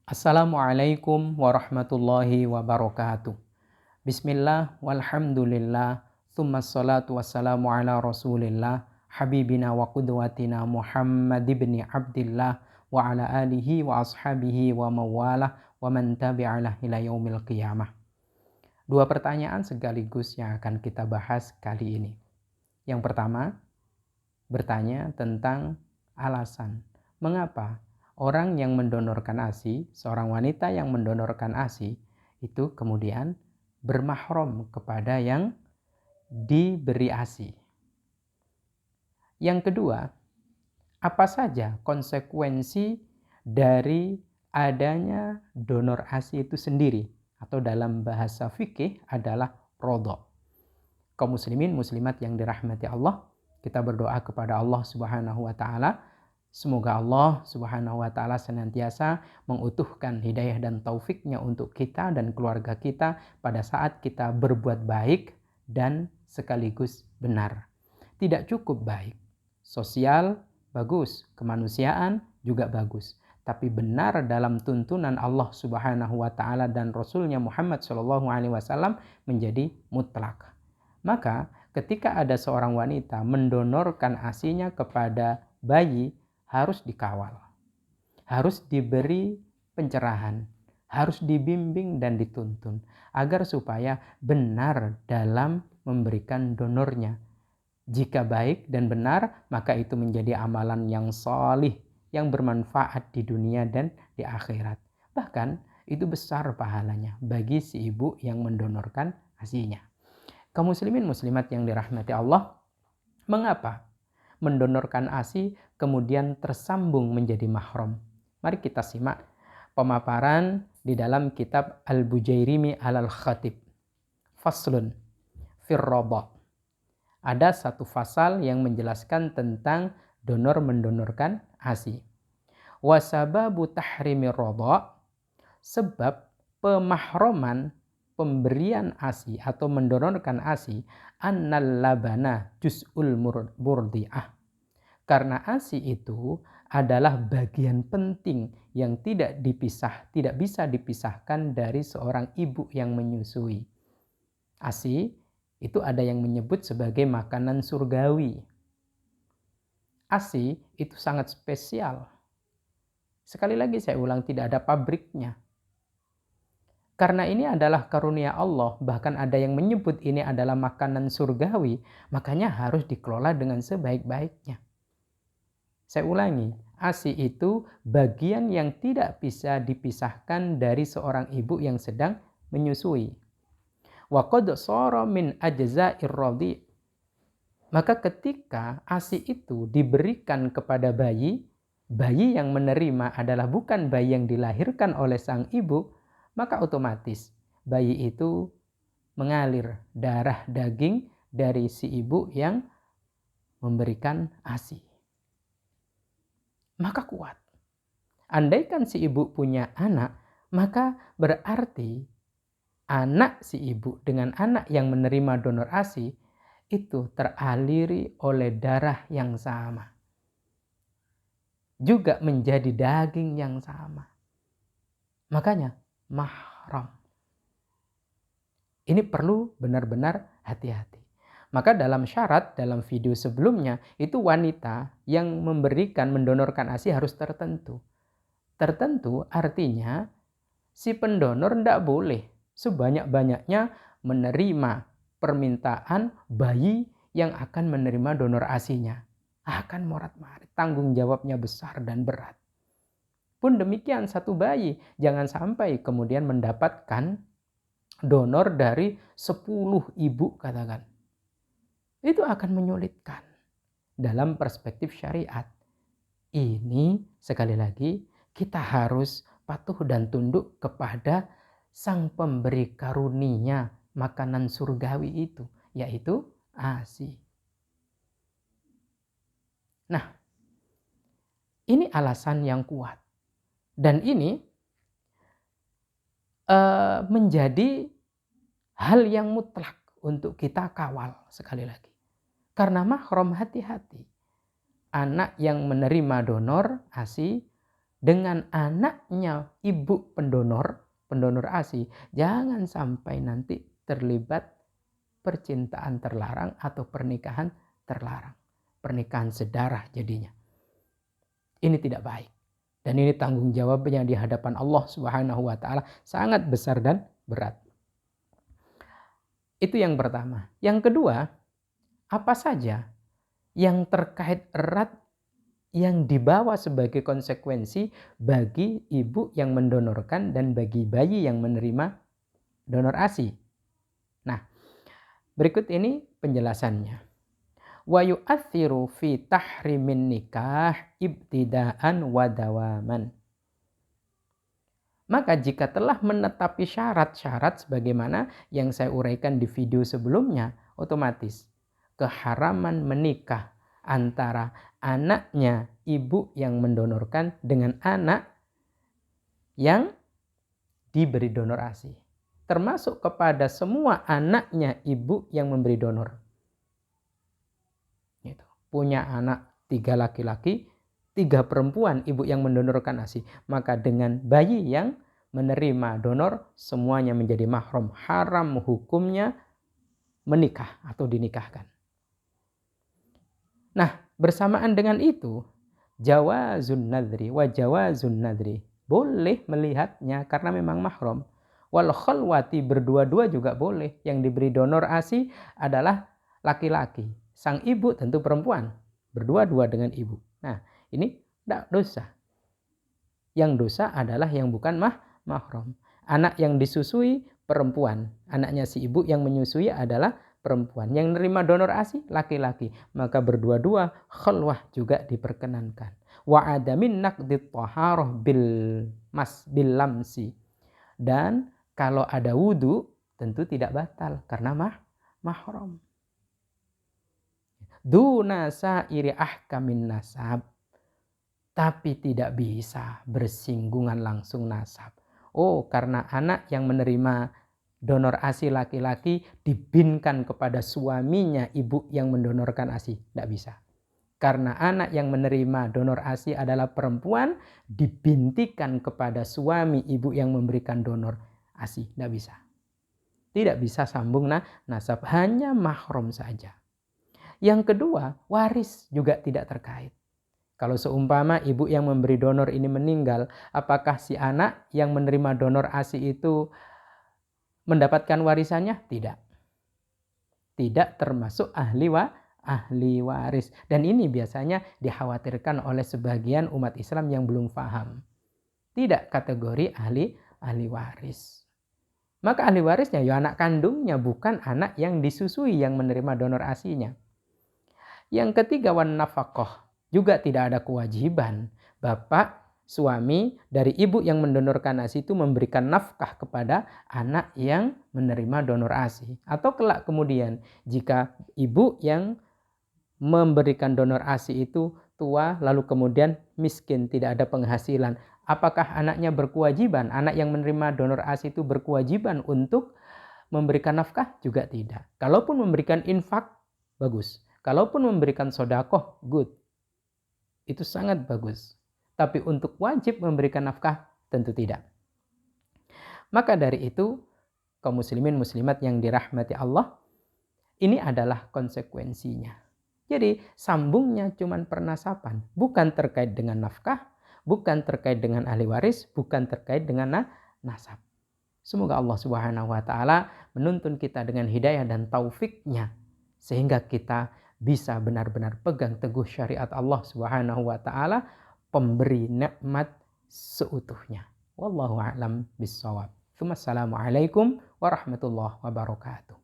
Assalamualaikum warahmatullahi wabarakatuh. Bismillah walhamdulillah. Thumma salatu wassalamu ala rasulillah. Habibina wa qudwatina Muhammad ibn Abdillah. Wa ala alihi wa ashabihi wa mawalah. Wa man tabi'alah ila yaumil qiyamah. Dua pertanyaan sekaligus yang akan kita bahas kali ini. Yang pertama, bertanya tentang alasan mengapa orang yang mendonorkan ASI, seorang wanita yang mendonorkan ASI, itu kemudian bermahram kepada yang diberi ASI. Yang kedua, apa saja konsekuensi dari adanya donor ASI itu sendiri, atau dalam bahasa fikih adalah rodho. Kaum muslimin muslimat yang dirahmati Allah, kita berdoa kepada Allah Subhanahu wa taala. Semoga Allah Subhanahu wa taala senantiasa mengutuhkan hidayah dan taufiknya untuk kita dan keluarga kita pada saat kita berbuat baik dan sekaligus benar. Tidak cukup baik, sosial bagus, kemanusiaan juga bagus, tapi benar dalam tuntunan Allah Subhanahu wa taala dan Rasulnya Muhammad SAW menjadi mutlak. Maka ketika ada seorang wanita mendonorkan ASInya kepada bayi, harus dikawal, harus diberi pencerahan, harus dibimbing dan dituntun agar supaya benar dalam memberikan donornya. Jika baik dan benar, maka itu menjadi amalan yang sholih, yang bermanfaat di dunia dan di akhirat. Bahkan itu besar pahalanya bagi si ibu yang mendonorkan ASInya. Kaum muslimin muslimat yang dirahmati Allah, mengapa mendonorkan ASI kemudian tersambung menjadi mahram? Mari kita simak pemaparan di dalam kitab Al-Bujairimi Al-Khatib. Faslun fir rodha. Ada satu fasal yang menjelaskan tentang donor mendonorkan ASI. Wa sababu tahrimi rodha, sebab pemahroman pemberian ASI atau mendonorkan ASI, annal labana juz'ul murdi'ah. Karena ASI itu adalah bagian penting yang tidak bisa dipisahkan dari seorang ibu yang menyusui. ASI itu ada yang menyebut sebagai makanan surgawi. ASI itu sangat spesial. Sekali lagi saya ulang, tidak ada pabriknya. Karena ini adalah karunia Allah, bahkan ada yang menyebut ini adalah makanan surgawi, makanya harus dikelola dengan sebaik-baiknya. Saya ulangi, ASI itu bagian yang tidak bisa dipisahkan dari seorang ibu yang sedang menyusui. Wa qad shara min ajza'ir radhi. Maka ketika ASI itu diberikan kepada bayi yang menerima adalah bukan bayi yang dilahirkan oleh sang ibu, maka otomatis bayi itu mengalir darah daging dari si ibu yang memberikan ASI. Maka kuat. Andaikan si ibu punya anak, maka berarti anak si ibu dengan anak yang menerima donor ASI itu teraliri oleh darah yang sama. Juga menjadi daging yang sama. Makanya mahram. Ini perlu benar-benar hati-hati. Maka dalam syarat, dalam video sebelumnya, itu wanita yang mendonorkan ASI harus tertentu. Tertentu artinya si pendonor tidak boleh sebanyak-banyaknya menerima permintaan bayi yang akan menerima donor ASInya. Akan morat-marit, tanggung jawabnya besar dan berat. Pun demikian satu bayi, jangan sampai kemudian mendapatkan donor dari 10 ibu katakan. Itu akan menyulitkan dalam perspektif syariat. Ini sekali lagi kita harus patuh dan tunduk kepada sang pemberi karunia makanan surgawi itu, yaitu ASI. Nah, ini alasan yang kuat. Dan ini menjadi hal yang mutlak untuk kita kawal sekali lagi. Karena mahram, hati-hati. Anak yang menerima donor ASI dengan anaknya ibu pendonor ASI, jangan sampai nanti terlibat percintaan terlarang atau pernikahan terlarang. Pernikahan sedarah jadinya. Ini tidak baik. Dan ini tanggung jawabnya di hadapan Allah Subhanahu wa taala sangat besar dan berat. Itu yang pertama. Yang kedua, apa saja yang terkait erat yang dibawa sebagai konsekuensi bagi ibu yang mendonorkan dan bagi bayi yang menerima donor ASI. Nah, berikut ini penjelasannya. Wa yu'athiru fi tahrimin nikah ibtidaan wa dawaman. Maka jika telah menetapi syarat-syarat sebagaimana yang saya uraikan di video sebelumnya, otomatis keharaman menikah antara anaknya ibu yang mendonorkan dengan anak yang diberi donor ASI. Termasuk kepada semua anaknya ibu yang memberi donor. Gitu. Punya anak 3 laki-laki, 3 perempuan ibu yang mendonorkan ASI. Maka dengan bayi yang menerima donor semuanya menjadi mahram. Haram hukumnya menikah atau dinikahkan. Nah, bersamaan dengan itu, jawazun nadri wa jawazun nadri. Boleh melihatnya karena memang mahram. Wal khalwati berdua-dua juga boleh. Yang diberi donor ASI adalah laki-laki. Sang ibu tentu perempuan. Berdua-dua dengan ibu. Nah, ini tidak dosa. Yang dosa adalah yang bukan mahram. Anak yang disusui perempuan. Anaknya si ibu yang menyusui adalah perempuan. Yang menerima donor ASI laki-laki. Maka berdua-dua khalwah juga diperkenankan. Wa adamin naqdit taharah bil lamsi. Dan kalau ada wudu tentu tidak batal karena mahram. Duna sa'iri ahkamin nasab. Tapi tidak bisa bersinggungan langsung nasab. Oh, karena anak yang menerima donor ASI laki-laki dibinkan kepada suaminya ibu yang mendonorkan ASI. Tidak bisa. Karena anak yang menerima donor ASI adalah perempuan, dibintikan kepada suami ibu yang memberikan donor ASI. Tidak bisa. Tidak bisa sambung nasab. Hanya mahram saja. Yang kedua, waris juga tidak terkait. Kalau seumpama ibu yang memberi donor ini meninggal, apakah si anak yang menerima donor ASI itu mendapatkan warisannya? Tidak. Tidak termasuk ahli waris. Dan ini biasanya dikhawatirkan oleh sebagian umat Islam yang belum paham. Tidak kategori ahli waris. Maka ahli warisnya ya anak kandungnya, bukan anak yang disusui yang menerima donor ASI-nya. Yang ketiga, wan nafaqah. Juga tidak ada kewajiban bapak, suami dari ibu yang mendonorkan ASI itu memberikan nafkah kepada anak yang menerima donor ASI. Atau kelak kemudian jika ibu yang memberikan donor ASI itu tua lalu kemudian miskin, tidak ada penghasilan. Apakah anaknya berkewajiban? Anak yang menerima donor ASI itu berkewajiban untuk memberikan nafkah? Juga tidak. Kalaupun memberikan infak, bagus. Kalaupun memberikan sodakoh, good. Itu sangat bagus. Tapi untuk wajib memberikan nafkah, tentu tidak. Maka dari itu, kaum muslimin muslimat yang dirahmati Allah, ini adalah konsekuensinya. Jadi sambungnya cuma pernasaban, bukan terkait dengan nafkah, bukan terkait dengan ahli waris, bukan terkait dengan nasab. Semoga Allah Subhanahu wa taala menuntun kita dengan hidayah dan taufiknya sehingga kita bisa benar-benar pegang teguh syariat Allah Subhanahu wa taala, pemberi nikmat seutuhnya. Wallahu a'lam bissawab. Assalamualaikum warahmatullahi wabarakatuh.